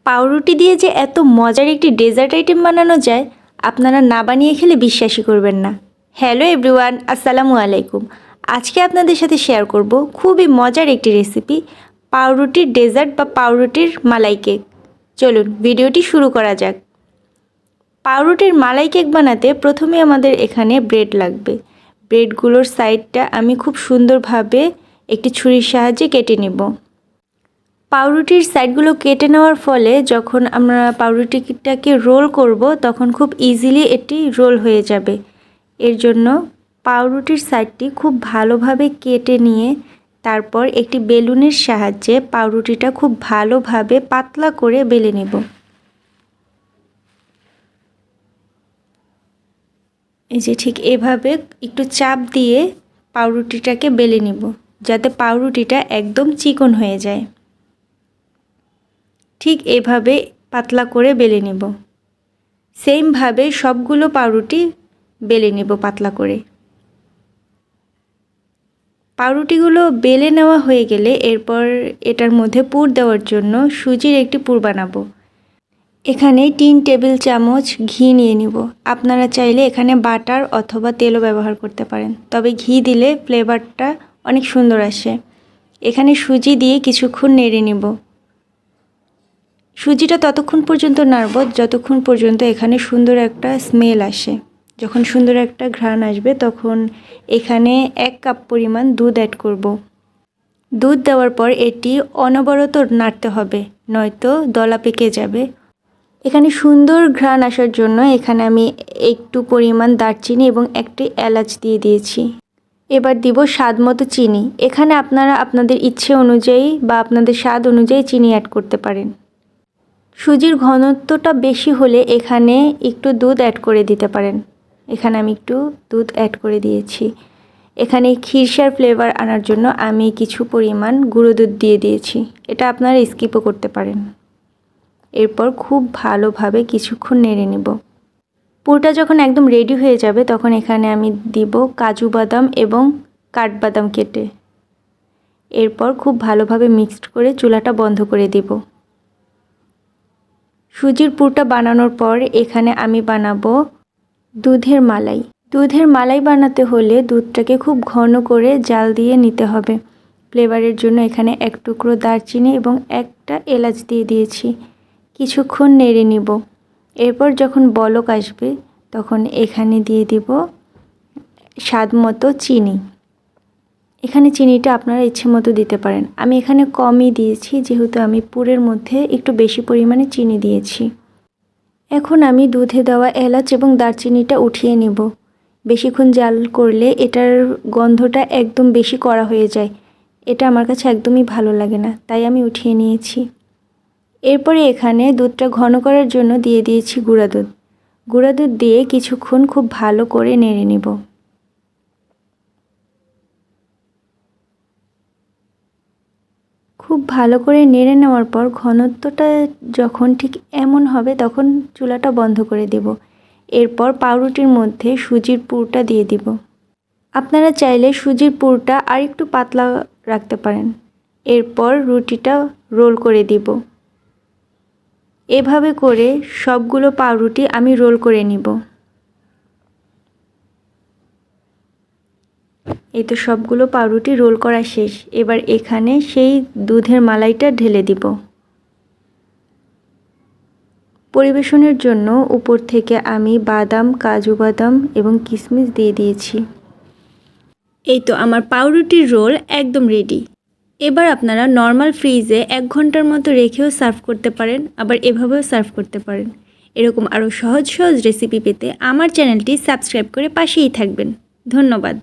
পাউরুটি দিয়ে যে এত মজার একটি ডেজার্ট আইটেম বানানো যায় আপনারা না বানিয়ে খেলে বিশ্বাসই করবেন না। হ্যালো এভরিওয়ান, আসসালামু আলাইকুম। আজকে আপনাদের সাথে শেয়ার করব খুবই মজার একটি রেসিপি, পাউরুটির ডেজার্ট বা পাউরুটির মালাই কেক। চলুন ভিডিওটি শুরু করা যাক। পাউরুটির মালাই কেক বানাতে প্রথমে আমাদের এখানে ব্রেড লাগবে। ব্রেডগুলোর সাইডটা আমি খুব সুন্দরভাবে একটি ছুরির সাহায্যে কেটে নেব। পাউরুটির সাইডগুলো কেটে নেওয়ার ফলে যখন আমরা পাউরুটিটাকে রোল করব তখন খুব ইজিলি এটি রোল হয়ে যাবে। এর জন্য পাউরুটির সাইডটি খুব ভালোভাবে কেটে নিয়ে তারপর একটি বেলুনের সাহায্যে পাউরুটিটা খুব ভালোভাবে পাতলা করে বেলে নেব। এই যে ঠিক এভাবে একটু চাপ দিয়ে পাউরুটিটাকে বেলে নেব যাতে পাউরুটিটা একদম চিকন হয়ে যায়। ঠিক এভাবে পাতলা করে বেলে নেব। সেমভাবে সবগুলো পাউরুটি বেলে নেব পাতলা করে। পাউরুটিগুলো বেলে নেওয়া হয়ে গেলে এরপর এটার মধ্যে পুর দেওয়ার জন্য সুজির একটি পুর বানাবো। এখানে 3 টেবিল চামচ ঘি নিয়ে নিব। আপনারা চাইলে এখানে বাটার অথবা তেলও ব্যবহার করতে পারেন, তবে ঘি দিলে ফ্লেভারটা অনেক সুন্দর আসে। এখানে সুজি দিয়ে কিছুক্ষণ নেড়ে নিব। সুজিটা ততক্ষণ পর্যন্ত নাড়ব যতক্ষণ পর্যন্ত এখানে সুন্দর একটা স্মেল আসে। যখন সুন্দর একটা ঘ্রাণ আসবে তখন এখানে 1 কাপ পরিমাণ দুধ অ্যাড করব। দুধ দেওয়ার পর এটি অনবরত নাড়তে হবে, নয়তো দলা পেকে যাবে। এখানে সুন্দর ঘ্রাণ আসার জন্য এখানে আমি একটু পরিমাণ দারচিনি এবং একটি এলাচ দিয়ে দিয়েছি। এবার দিব স্বাদ মতো চিনি। এখানে আপনারা আপনাদের ইচ্ছে অনুযায়ী বা আপনাদের স্বাদ অনুযায়ী চিনি অ্যাড করতে পারেন। সুজির ঘনত্বটা বেশি হলে এখানে একটু দুধ অ্যাড করে দিতে পারেন। এখানে আমি একটু দুধ অ্যাড করে দিয়েছি। এখানে ক্ষীরসার ফ্লেভার আনার জন্য আমি কিছু পরিমাণ গুঁড়ো দুধ দিয়ে দিয়েছি। এটা আপনারা স্কিপও করতে পারেন। এরপর খুব ভালোভাবে কিছুক্ষণ নেড়ে নেব। পুরটা যখন একদম রেডি হয়ে যাবে তখন এখানে আমি দিব কাজু বাদাম এবং কাঠবাদাম কেটে। এরপর খুব ভালোভাবে মিক্সড করে চুলাটা বন্ধ করে দিব। সুজির পুরটা বানানোর পর এখানে আমি বানাবো দুধের মালাই। দুধের মালাই বানাতে হলে দুধটাকে খুব ঘন করে জাল দিয়ে নিতে হবে। ফ্লেভারের জন্য এখানে 1 টুকরো দারচিনি এবং একটা এলাচ দিয়ে দিয়েছি। কিছুক্ষণ নেড়ে নিব। এরপর যখন বলক আসবে তখন এখানে দিয়ে দিব স্বাদ মতো চিনি। এখানে চিনিটা আপনারা ইচ্ছে মতো দিতে পারেন। আমি এখানে কমই দিয়েছি যেহেতু আমি পুরের মধ্যে একটু বেশি পরিমাণে চিনি দিয়েছি। এখন আমি দুধে দেওয়া এলাচ এবং দারচিনিটা উঠিয়ে নেব। বেশিক্ষণ জাল করলে এটার গন্ধটা একদম বেশি কড়া হয়ে যায়। এটা আমার কাছে একদমই ভালো লাগে না, তাই আমি উঠিয়ে নিয়েছি। এরপরে এখানে দুধটা ঘন করার জন্য দিয়ে দিয়েছি গুঁড়া দুধ। গুঁড়া দুধ দিয়ে কিছুক্ষণ খুব ভালো করে নেড়ে নেব। খুব ভালো করে নেড়ে নেওয়ার পর ঘনত্বটা যখন ঠিক এমন হবে তখন চুলাটা বন্ধ করে দেব। এরপর পাউরুটির মধ্যে সুজির পুরটা দিয়ে দিব। আপনারা চাইলে সুজির পুরটা আর একটু পাতলা রাখতে পারেন। এরপর রুটিটা রোল করে দিব। এভাবে করে সবগুলো পাউরুটি আমি রোল করে নিব। এই তো সবগুলো পাউরুটি রোল করা শেষ। এবার এখানে সেই দুধের মালাইটা ঢেলে দিব। পরিবেশনের জন্য উপর থেকে আমি বাদাম, কাজু বাদাম এবং কিশমিশ দিয়ে দিয়েছি। এই তো আমার পাউরুটির রোল একদম রেডি। এবার আপনারা নর্মাল ফ্রিজে 1 ঘন্টার মতো রেখেও সার্ভ করতে পারেন, আবার এভাবেও সার্ভ করতে পারেন। এরকম আরও সহজ সহজ রেসিপি পেতে আমার চ্যানেলটি সাবস্ক্রাইব করে পাশেই থাকবেন। ধন্যবাদ।